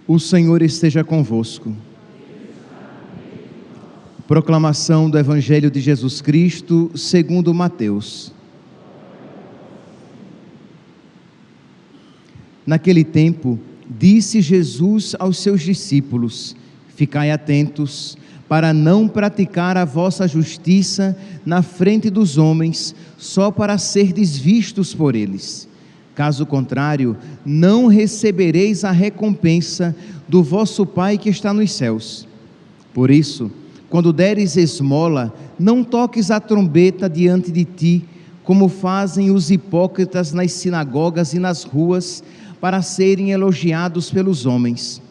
O Senhor esteja convosco. Proclamação do Evangelho de Jesus Cristo, segundo Mateus. Naquele tempo, disse Jesus aos seus discípulos: ficai atentos, para não praticar a vossa justiça na frente dos homens, só para serdes vistos por eles. Caso contrário, não recebereis a recompensa do vosso Pai que está nos céus. Por isso, quando deres esmola, não toques a trombeta diante de ti, como fazem os hipócritas nas sinagogas e nas ruas, para serem elogiados pelos homens.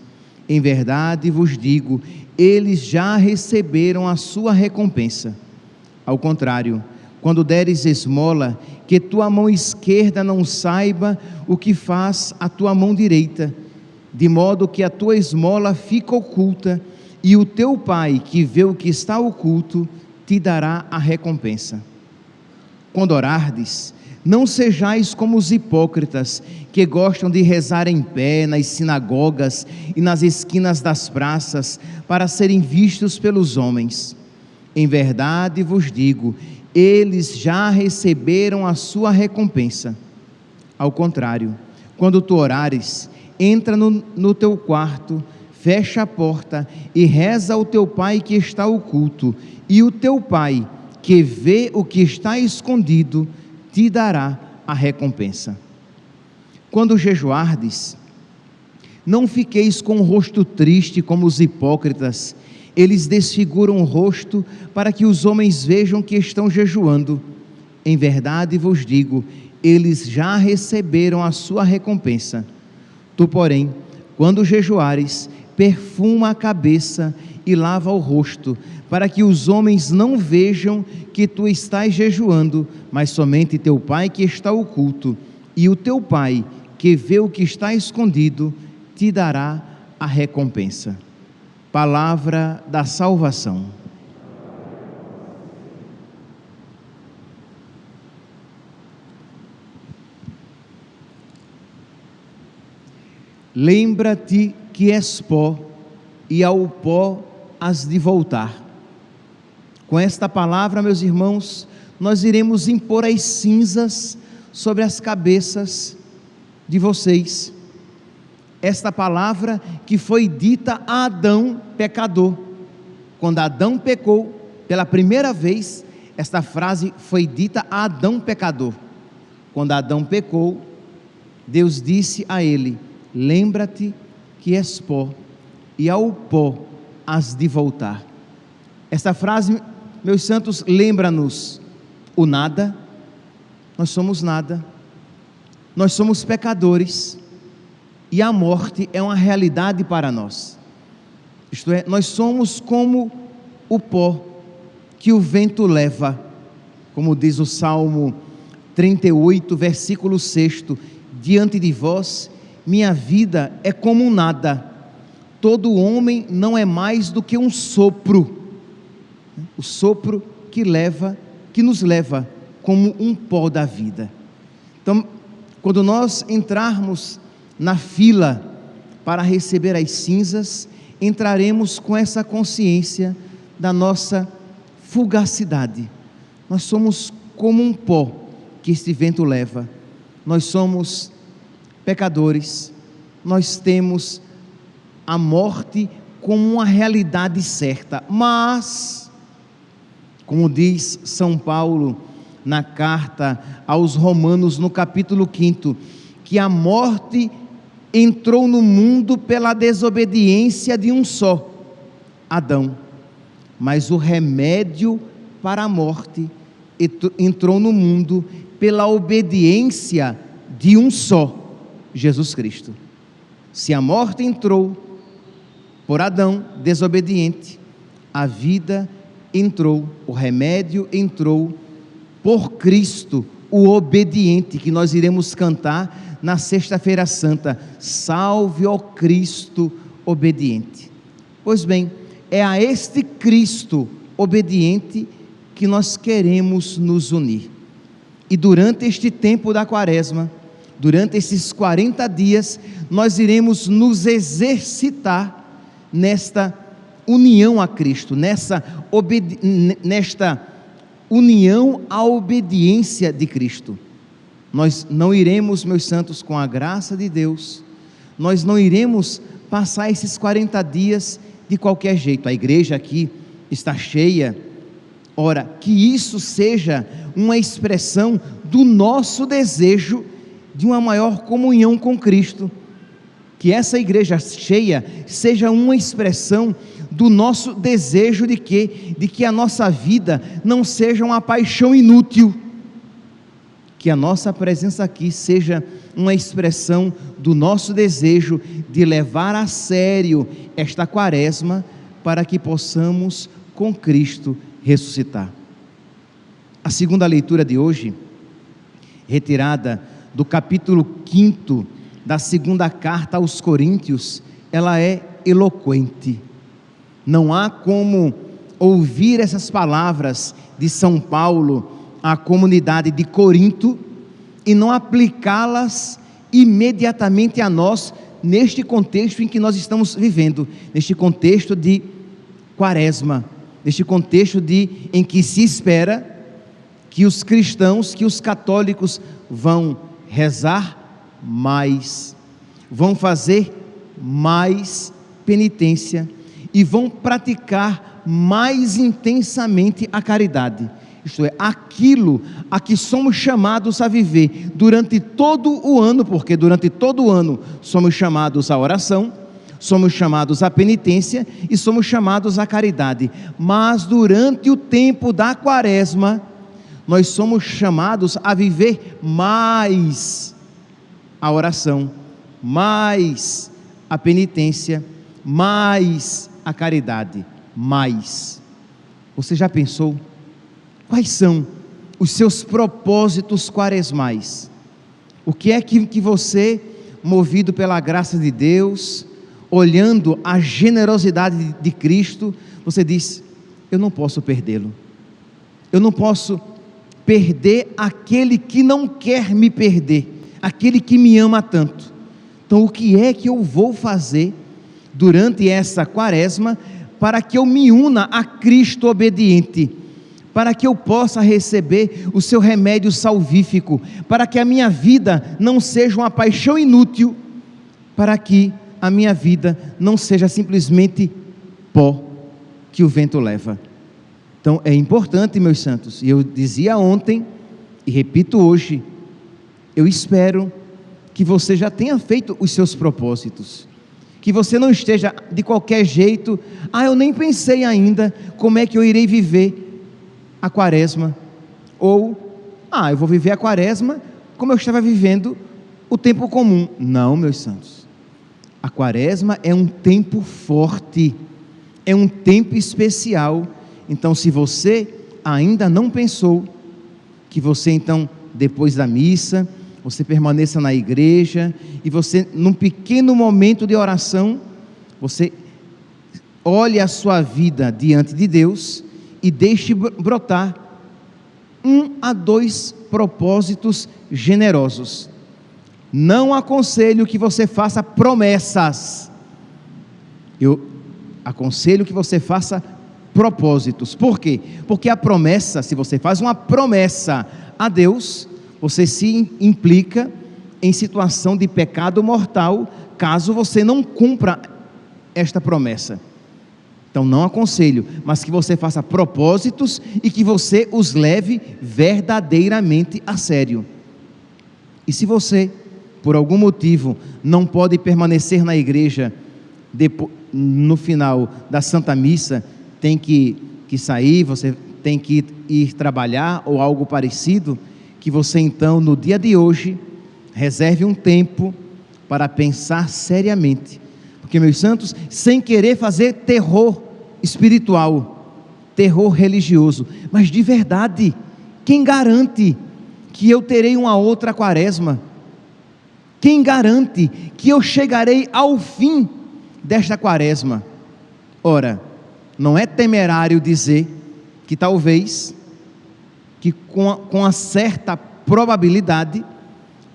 Em verdade vos digo, eles já receberam a sua recompensa. Ao contrário, quando deres esmola, que tua mão esquerda não saiba o que faz a tua mão direita, de modo que a tua esmola fica oculta, e o teu Pai, que vê o que está oculto, te dará a recompensa. Quando orardes, não sejais como os hipócritas, que gostam de rezar em pé nas sinagogas e nas esquinas das praças, para serem vistos pelos homens. Em verdade vos digo, eles já receberam a sua recompensa. Ao contrário, quando tu orares, entra no teu quarto, fecha a porta e reza ao teu Pai que está oculto, e o teu Pai, que vê o que está escondido, te dará a recompensa. Quando jejuardes, não fiqueis com o rosto triste como os hipócritas. Eles desfiguram o rosto para que os homens vejam que estão jejuando. Em verdade vos digo, eles já receberam a sua recompensa. Tu, porém, quando jejuares, perfuma a cabeça e lava o rosto, para que os homens não vejam que tu estás jejuando, mas somente teu Pai que está oculto, e o teu Pai, que vê o que está escondido, te dará a recompensa. Palavra da salvação. Lembra-te que és pó, e ao pó has de voltar. Com esta palavra, meus irmãos, nós iremos impor as cinzas sobre as cabeças de vocês. Esta palavra que foi dita a Adão, pecador. Quando Adão pecou, pela primeira vez, esta frase foi dita a Adão, pecador. Quando Adão pecou, Deus disse a ele: lembra-te que és pó, e ao pó has de voltar. Esta frase, meus santos, lembra-nos o nada. Nós somos nada, nós somos pecadores, e a morte é uma realidade para nós. Isto é, nós somos como o pó que o vento leva, como diz o Salmo 38, versículo 6: diante de vós, minha vida é como um nada, todo homem não é mais do que um sopro, o sopro que nos leva como um pó da vida. Então, quando nós entrarmos na fila para receber as cinzas, entraremos com essa consciência da nossa fugacidade. Nós somos como um pó que este vento leva. Nós somos pecadores, nós temos a morte como uma realidade certa, mas, como diz São Paulo na carta aos Romanos, no capítulo 5, que a morte entrou no mundo pela desobediência de um só, Adão, mas o remédio para a morte entrou no mundo pela obediência de um só, Jesus Cristo. Se a morte entrou por Adão, desobediente, a vida entrou, o remédio entrou por Cristo, o obediente, que nós iremos cantar na Sexta-feira Santa. Salve, ó Cristo obediente. Pois bem, é a este Cristo obediente que nós queremos nos unir. E durante este tempo da Quaresma, durante esses 40 dias, nós iremos nos exercitar nesta união a Cristo, nesta união à obediência de Cristo. Nós não iremos, meus santos, com a graça de Deus, nós não iremos passar esses 40 dias de qualquer jeito. A igreja aqui está cheia. Ora, que isso seja uma expressão do nosso desejo de uma maior comunhão com Cristo. Que essa igreja cheia seja uma expressão do nosso desejo de que a nossa vida não seja uma paixão inútil. Que a nossa presença aqui seja uma expressão do nosso desejo de levar a sério esta quaresma, para que possamos com Cristo ressuscitar. A segunda leitura de hoje, retirada do capítulo 5 da segunda carta aos Coríntios, ela é eloquente. Não há como ouvir essas palavras de São Paulo à comunidade de Corinto e não aplicá-las imediatamente a nós, neste contexto em que nós estamos vivendo, neste contexto de quaresma, neste contexto em que se espera que os cristãos, que os católicos vão rezar mais, vão fazer mais penitência e vão praticar mais intensamente a caridade, isto é, aquilo a que somos chamados a viver durante todo o ano, porque durante todo o ano somos chamados à oração, somos chamados à penitência e somos chamados à caridade, mas durante o tempo da quaresma, nós somos chamados a viver mais a oração, mais a penitência, mais a caridade, mais. Você já pensou? Quais são os seus propósitos quaresmais? O que é que você, movido pela graça de Deus, olhando a generosidade de Cristo, você diz: eu não posso perdê-lo, eu não posso perder aquele que não quer me perder, aquele que me ama tanto. Então, o que é que eu vou fazer durante essa quaresma para que eu me una a Cristo obediente, para que eu possa receber o seu remédio salvífico, para que a minha vida não seja uma paixão inútil, para que a minha vida não seja simplesmente pó que o vento leva. Então é importante, meus santos, e eu dizia ontem e repito hoje, eu espero que você já tenha feito os seus propósitos, que você não esteja de qualquer jeito: eu nem pensei ainda como é que eu irei viver a quaresma, ou eu vou viver a quaresma como eu estava vivendo o tempo comum. Não, meus santos, a quaresma é um tempo forte, é um tempo especial. Então, se você ainda não pensou, que você então, depois da missa, você permaneça na igreja, e você, num pequeno momento de oração, você olhe a sua vida diante de Deus, e deixe brotar 1 a 2 propósitos generosos. Não aconselho que você faça promessas, eu aconselho que você faça propósitos. Por quê? Porque a promessa, se você faz uma promessa a Deus, você se implica em situação de pecado mortal, caso você não cumpra esta promessa. Então não aconselho, mas que você faça propósitos e que você os leve verdadeiramente a sério. E se você, por algum motivo, não pode permanecer na igreja no final da Santa Missa, tem que sair, você tem que ir trabalhar ou algo parecido, que você então, no dia de hoje, reserve um tempo para pensar seriamente, porque, meus santos, sem querer fazer terror espiritual, terror religioso, mas de verdade, quem garante que eu terei uma outra quaresma? Quem garante que eu chegarei ao fim desta quaresma? Ora, não é temerário dizer que talvez, que com uma certa probabilidade,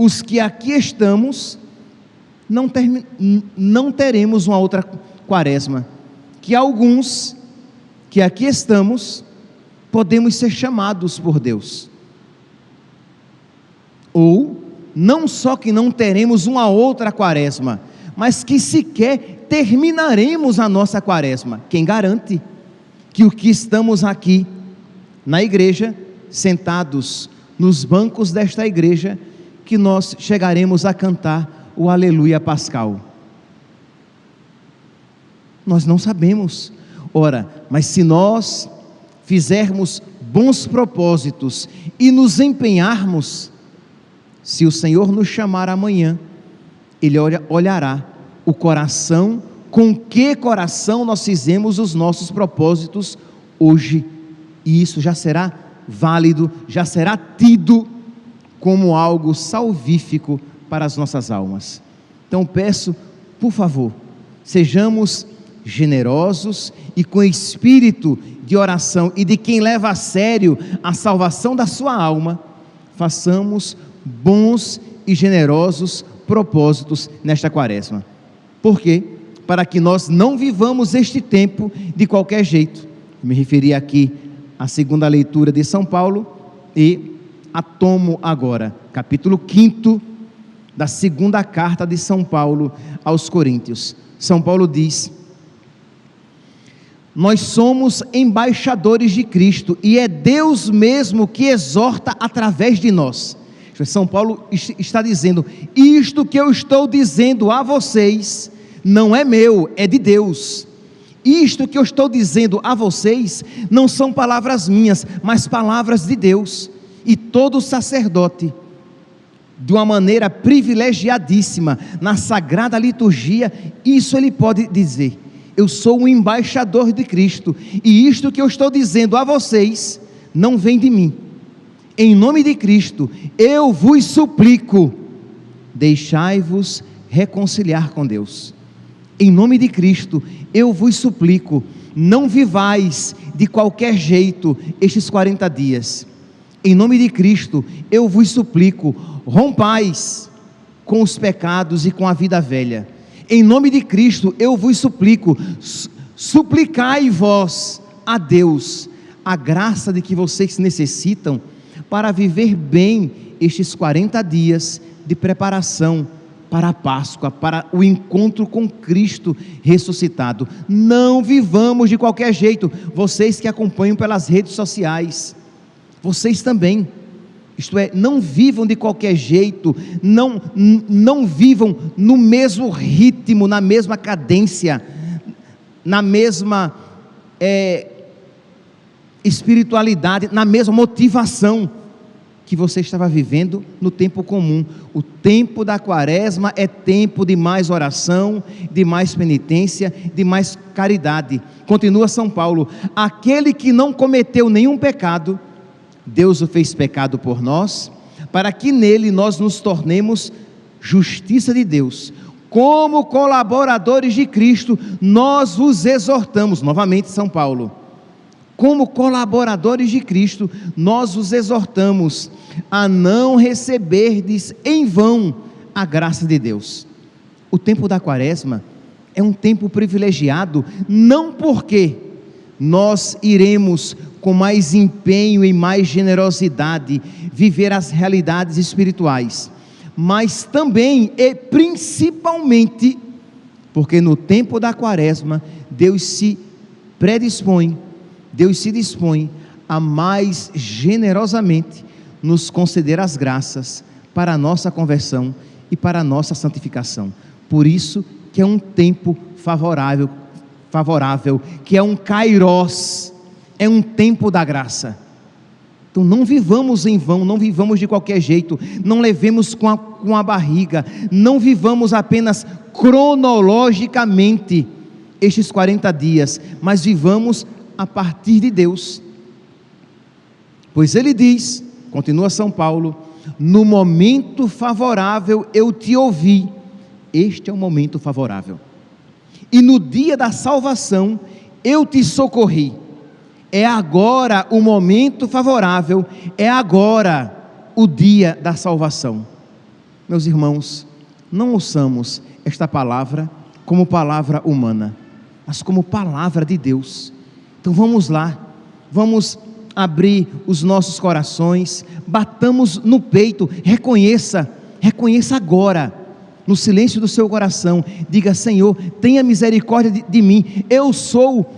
os que aqui estamos não teremos uma outra quaresma, que alguns que aqui estamos podemos ser chamados por Deus, ou não só que não teremos uma outra quaresma, mas que sequer terminaremos a nossa quaresma. Quem garante que o que estamos aqui na igreja, sentados nos bancos desta igreja, que nós chegaremos a cantar o Aleluia Pascal? Nós não sabemos. Ora, mas se nós fizermos bons propósitos e nos empenharmos, se o Senhor nos chamar amanhã, Ele olhará o coração, com que coração nós fizemos os nossos propósitos hoje, e isso já será válido, já será tido como algo salvífico para as nossas almas. Então peço, por favor, sejamos generosos e com espírito de oração e de quem leva a sério a salvação da sua alma, façamos bons e generosos propósitos nesta quaresma. Por quê? Para que nós não vivamos este tempo de qualquer jeito. Me referi aqui à segunda leitura de São Paulo e tomo agora capítulo 5 da segunda carta de São Paulo aos Coríntios. São Paulo diz: nós somos embaixadores de Cristo e é Deus mesmo que exorta através de nós. São Paulo está dizendo: isto que eu estou dizendo a vocês não é meu, é de Deus. Isto que eu estou dizendo a vocês não são palavras minhas, mas palavras de Deus. E todo sacerdote, de uma maneira privilegiadíssima, na sagrada liturgia, isso ele pode dizer: eu sou um embaixador de Cristo, e isto que eu estou dizendo a vocês não vem de mim. Em nome de Cristo, eu vos suplico, deixai-vos reconciliar com Deus. Em nome de Cristo, eu vos suplico, não vivais de qualquer jeito estes 40 dias. Em nome de Cristo, eu vos suplico, rompais com os pecados e com a vida velha. Em nome de Cristo, eu vos suplico, suplicai vós a Deus a graça de que vocês necessitam para viver bem estes 40 dias de preparação para a Páscoa, para o encontro com Cristo ressuscitado. Não vivamos de qualquer jeito. Vocês que acompanham pelas redes sociais, vocês também, isto é, não vivam de qualquer jeito, não vivam no mesmo ritmo, na mesma cadência, na mesma espiritualidade, na mesma motivação que você estava vivendo no tempo comum. O tempo da quaresma é tempo de mais oração, de mais penitência, de mais caridade. Continua São Paulo: aquele que não cometeu nenhum pecado, Deus o fez pecado por nós, para que nele nós nos tornemos justiça de Deus. Como colaboradores de Cristo, nós vos exortamos, novamente São Paulo, como colaboradores de Cristo, nós vos exortamos a não receberdes em vão a graça de Deus. O tempo da quaresma é um tempo privilegiado, não porque nós iremos com mais empenho e mais generosidade viver as realidades espirituais, mas também e principalmente porque no tempo da quaresma Deus se predispõe, Deus se dispõe a mais generosamente nos conceder as graças para a nossa conversão e para a nossa santificação. Por isso que é um tempo favorável, que é um kairos, é um tempo da graça. Então não vivamos em vão, não vivamos de qualquer jeito, não levemos com a barriga, não vivamos apenas cronologicamente estes 40 dias, mas vivamos a partir de Deus, pois ele diz, continua São Paulo: no momento favorável eu te ouvi. Este é o momento favorável, e no dia da salvação eu te socorri. É agora o momento favorável, é agora o dia da salvação. meus irmãos, não ouçamos esta palavra como palavra humana, mas como palavra de Deus. Então vamos lá, vamos abrir os nossos corações, batamos no peito, reconheça agora, no silêncio do seu coração, diga: Senhor, tenha misericórdia de mim, eu sou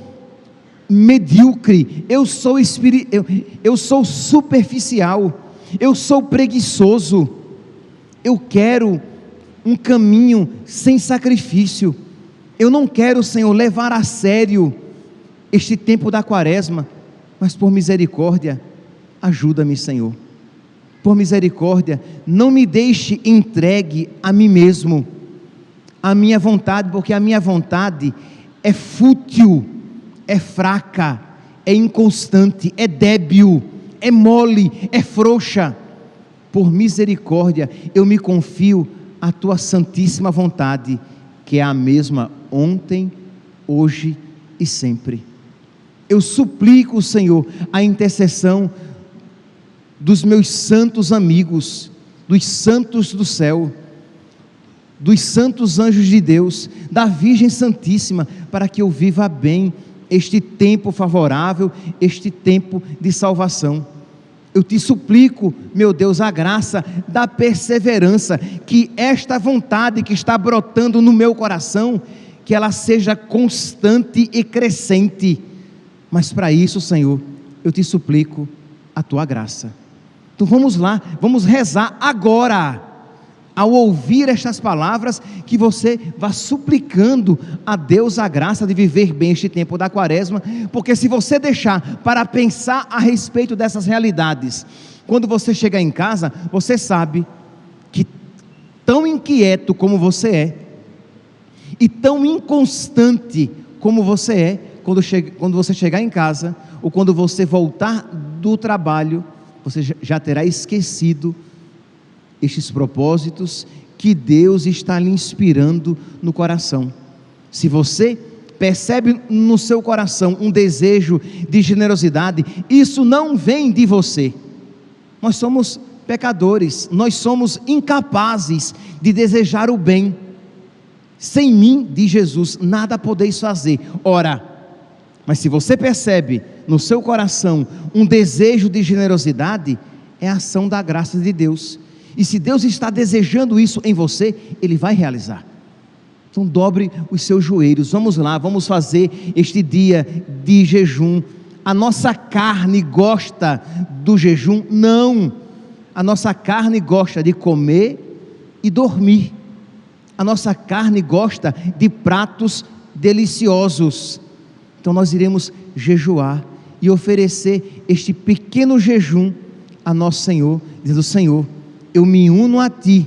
medíocre, eu sou superficial, eu sou preguiçoso, eu quero um caminho sem sacrifício, eu não quero, Senhor, levar a sério este tempo da quaresma, mas por misericórdia, ajuda-me, Senhor, por misericórdia, não me deixe entregue a mim mesmo, a minha vontade, porque a minha vontade é fútil, é fraca, é inconstante, é débil, é mole, é frouxa. Por misericórdia, eu me confio à tua santíssima vontade, que é a mesma ontem, hoje e sempre. Eu suplico, Senhor, a intercessão dos meus santos amigos, dos santos do céu, dos santos anjos de Deus, da Virgem Santíssima, para que eu viva bem este tempo favorável, este tempo de salvação. Eu te suplico, meu Deus, a graça da perseverança, que esta vontade que está brotando no meu coração, que ela seja constante e crescente. Mas para isso, Senhor, eu te suplico a tua graça. Então vamos lá, vamos rezar agora, ao ouvir estas palavras, que você vá suplicando a Deus a graça de viver bem este tempo da quaresma, porque se você deixar para pensar a respeito dessas realidades, quando você chegar em casa, você sabe que tão inquieto como você é, e tão inconstante como você é, quando você chegar em casa, ou quando você voltar do trabalho, você já terá esquecido estes propósitos que Deus está lhe inspirando no coração. Se você percebe no seu coração um desejo de generosidade, isso não vem de você. Nós somos pecadores, nós somos incapazes de desejar o bem. Sem mim, diz Jesus, nada podeis fazer. Ora, mas se você percebe no seu coração um desejo de generosidade, é a ação da graça de Deus. E se Deus está desejando isso em você, Ele vai realizar. Então dobre os seus joelhos, vamos lá, vamos fazer este dia de jejum. A nossa carne gosta do jejum? Não, a nossa carne gosta de comer e dormir. A nossa carne gosta de pratos deliciosos. Então nós iremos jejuar e oferecer este pequeno jejum a nosso Senhor, dizendo: Senhor, eu me uno a ti,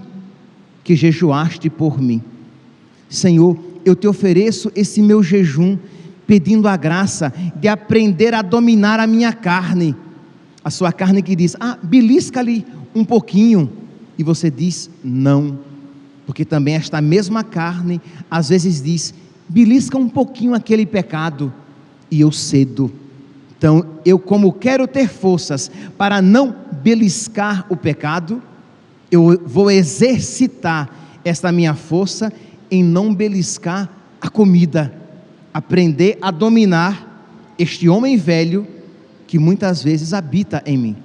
que jejuaste por mim. Senhor, eu te ofereço esse meu jejum, pedindo a graça de aprender a dominar a minha carne, a sua carne que diz: belisca ali um pouquinho, e você diz: não, porque também esta mesma carne, às vezes diz: belisca um pouquinho aquele pecado, e eu cedo. Então, eu, como quero ter forças para não beliscar o pecado, eu vou exercitar esta minha força em não beliscar a comida, aprender a dominar este homem velho que muitas vezes habita em mim.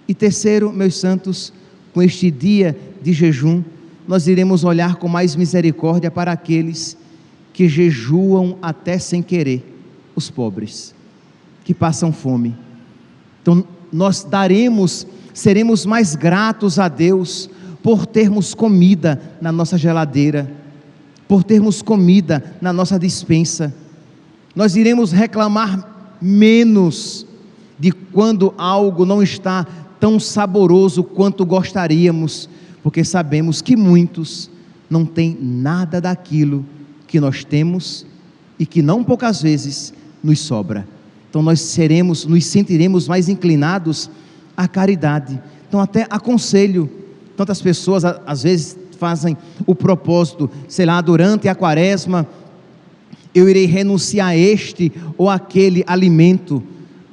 E terceiro, meus santos, com este dia de jejum, nós iremos olhar com mais misericórdia para aqueles que jejuam até sem querer, os pobres, que passam fome. Então nós seremos mais gratos a Deus por termos comida na nossa geladeira, por termos comida na nossa despensa. Nós iremos reclamar menos de quando algo não está tão saboroso quanto gostaríamos, porque sabemos que muitos não têm nada daquilo que nós temos e que não poucas vezes nos sobra. Então nós nos sentiremos mais inclinados à caridade. Então até aconselho, tantas pessoas às vezes fazem o propósito, sei lá, durante a quaresma, eu irei renunciar a este ou aquele alimento.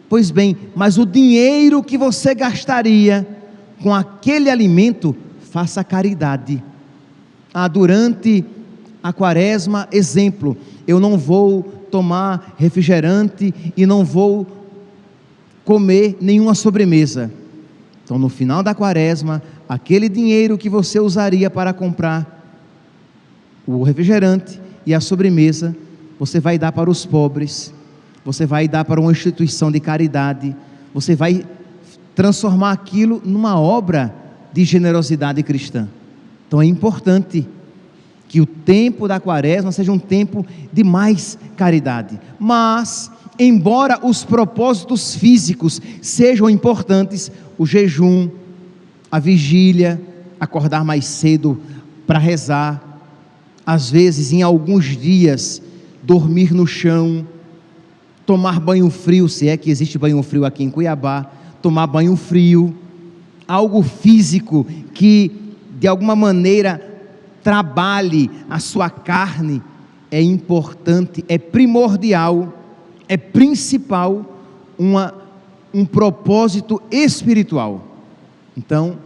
Pois bem, mas o dinheiro que você gastaria com aquele alimento, faça caridade. Durante a quaresma, exemplo, eu não vou tomar refrigerante e não vou comer nenhuma sobremesa. Então, no final da quaresma, aquele dinheiro que você usaria para comprar o refrigerante e a sobremesa, você vai dar para os pobres, você vai dar para uma instituição de caridade, você vai transformar aquilo numa obra de generosidade cristã. Então é importante que o tempo da quaresma seja um tempo de mais caridade. Mas, embora os propósitos físicos sejam importantes, o jejum, a vigília, acordar mais cedo para rezar, às vezes em alguns dias dormir no chão, tomar banho frio, se é que existe banho frio aqui em Cuiabá, tomar banho frio, algo físico que de alguma maneira trabalhe a sua carne, é importante, é primordial, é principal, um propósito espiritual. Então,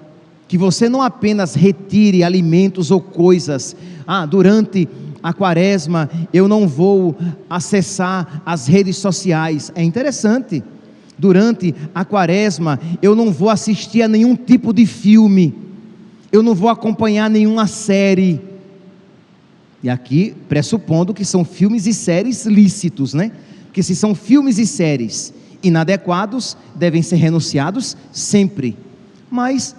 que você não apenas retire alimentos ou coisas. Durante a quaresma eu não vou acessar as redes sociais. É interessante. Durante a quaresma eu não vou assistir a nenhum tipo de filme, eu não vou acompanhar nenhuma série. E aqui pressupondo que são filmes e séries lícitos, né? Porque se são filmes e séries inadequados, devem ser renunciados sempre. Mas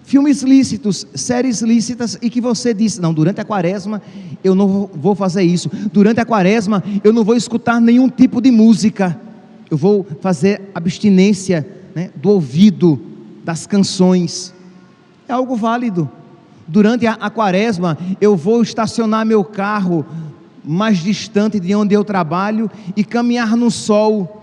filmes lícitos, séries lícitas, e que você diz, não, durante a quaresma eu não vou fazer isso, durante a quaresma eu não vou escutar nenhum tipo de música, eu vou fazer abstinência, né, do ouvido, das canções. É algo válido. Durante a quaresma eu vou estacionar meu carro mais distante de onde eu trabalho e caminhar no sol,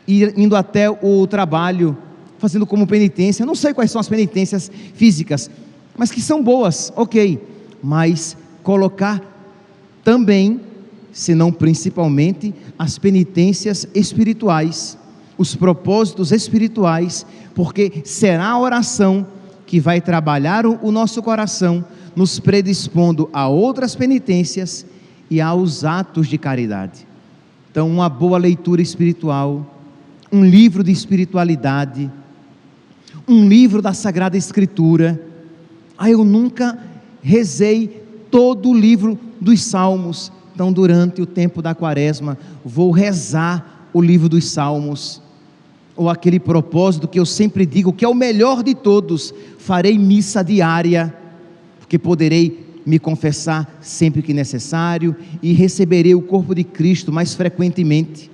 indo até o trabalho, fazendo como penitência. Não sei quais são as penitências físicas, mas que são boas, ok, mas colocar também, se não principalmente, as penitências espirituais, os propósitos espirituais, porque será a oração que vai trabalhar o nosso coração, nos predispondo a outras penitências e aos atos de caridade. Então, uma boa leitura espiritual, um livro de espiritualidade, um livro da Sagrada Escritura. Eu nunca rezei todo o livro dos Salmos. Então, durante o tempo da quaresma, vou rezar o livro dos Salmos, ou aquele propósito que eu sempre digo, que é o melhor de todos: farei missa diária, porque poderei me confessar sempre que necessário, e receberei o corpo de Cristo mais frequentemente.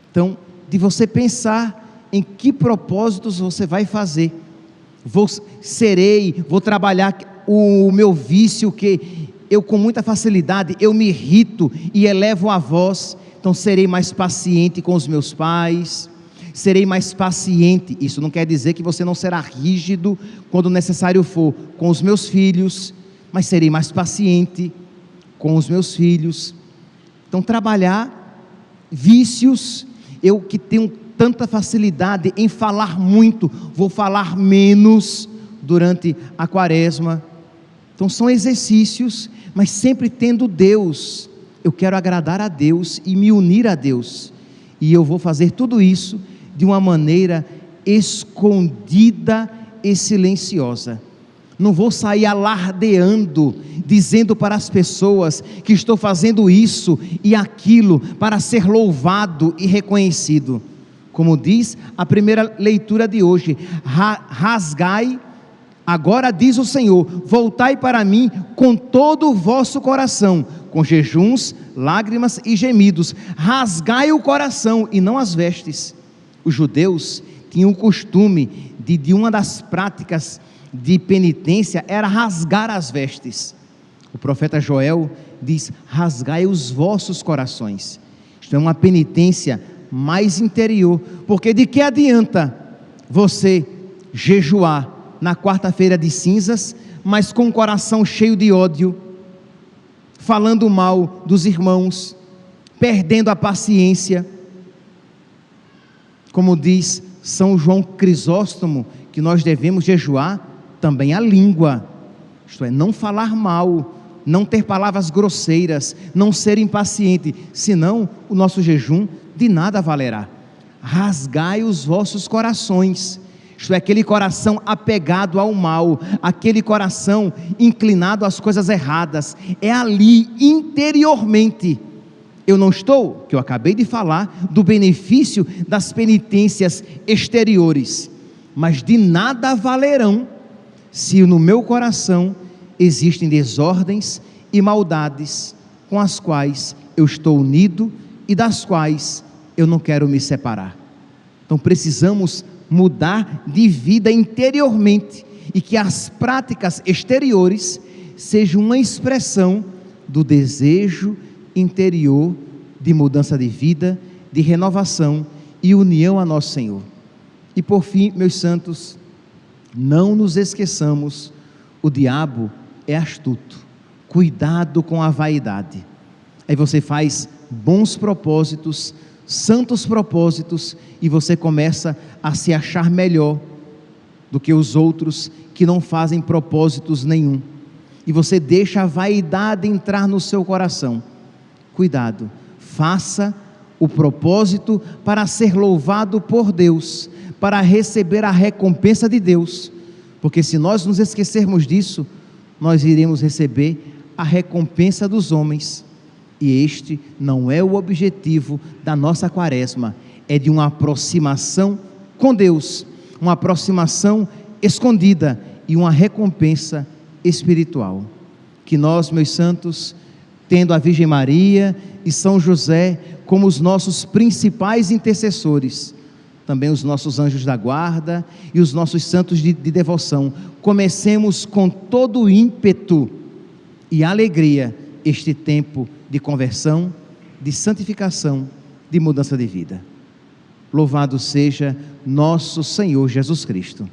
Então, de você pensar em que propósitos você vai fazer. Vou trabalhar o meu vício, que eu com muita facilidade eu me irrito e elevo a voz. Então serei mais paciente com os meus pais, serei mais paciente. Isso não quer dizer que você não será rígido quando necessário for com os meus filhos, mas serei mais paciente com os meus filhos. Então, trabalhar vícios. Eu que tenho tanta facilidade em falar muito, vou falar menos durante a quaresma. Então são exercícios, mas sempre tendo Deus. Eu quero agradar a Deus e me unir a Deus, e eu vou fazer tudo isso de uma maneira escondida e silenciosa. Não vou sair alardeando, dizendo para as pessoas que estou fazendo isso e aquilo para ser louvado e reconhecido. Como diz a primeira leitura de hoje: rasgai, agora diz o Senhor, voltai para mim com todo o vosso coração, com jejuns, lágrimas e gemidos, rasgai o coração e não as vestes. Os judeus tinham o costume de uma das práticas de penitência era rasgar as vestes. O profeta Joel diz: rasgai os vossos corações. Isto é uma penitência mais interior, porque de que adianta você jejuar na quarta-feira de cinzas, mas com o coração cheio de ódio, falando mal dos irmãos, perdendo a paciência? Como diz São João Crisóstomo, que nós devemos jejuar também a língua, isto é, não falar mal, não ter palavras grosseiras, não ser impaciente, senão o nosso jejum de nada valerá. Rasgai os vossos corações, isto é, aquele coração apegado ao mal, aquele coração inclinado às coisas erradas, é ali interiormente. Eu não estou, que eu acabei de falar, do benefício das penitências exteriores, mas de nada valerão se no meu coração existem desordens e maldades com as quais eu estou unido e das quais eu não quero me separar. Então precisamos mudar de vida interiormente e que as práticas exteriores sejam uma expressão do desejo interior de mudança de vida, de renovação e união a nosso Senhor. E por fim, meus santos, não nos esqueçamos, o diabo é astuto, cuidado com a vaidade. Aí você faz bons propósitos, santos propósitos, e você começa a se achar melhor do que os outros que não fazem propósitos nenhum, e você deixa a vaidade entrar no seu coração. Cuidado, faça o propósito para ser louvado por Deus, para receber a recompensa de Deus, porque se nós nos esquecermos disso, nós iremos receber a recompensa dos homens, e este não é o objetivo da nossa quaresma, é de uma aproximação com Deus, uma aproximação escondida e uma recompensa espiritual. Que nós, meus santos, tendo a Virgem Maria e São José como os nossos principais intercessores, também os nossos anjos da guarda e os nossos santos de devoção, comecemos com todo o ímpeto e alegria este tempo de conversão, de santificação, de mudança de vida. Louvado seja nosso Senhor Jesus Cristo.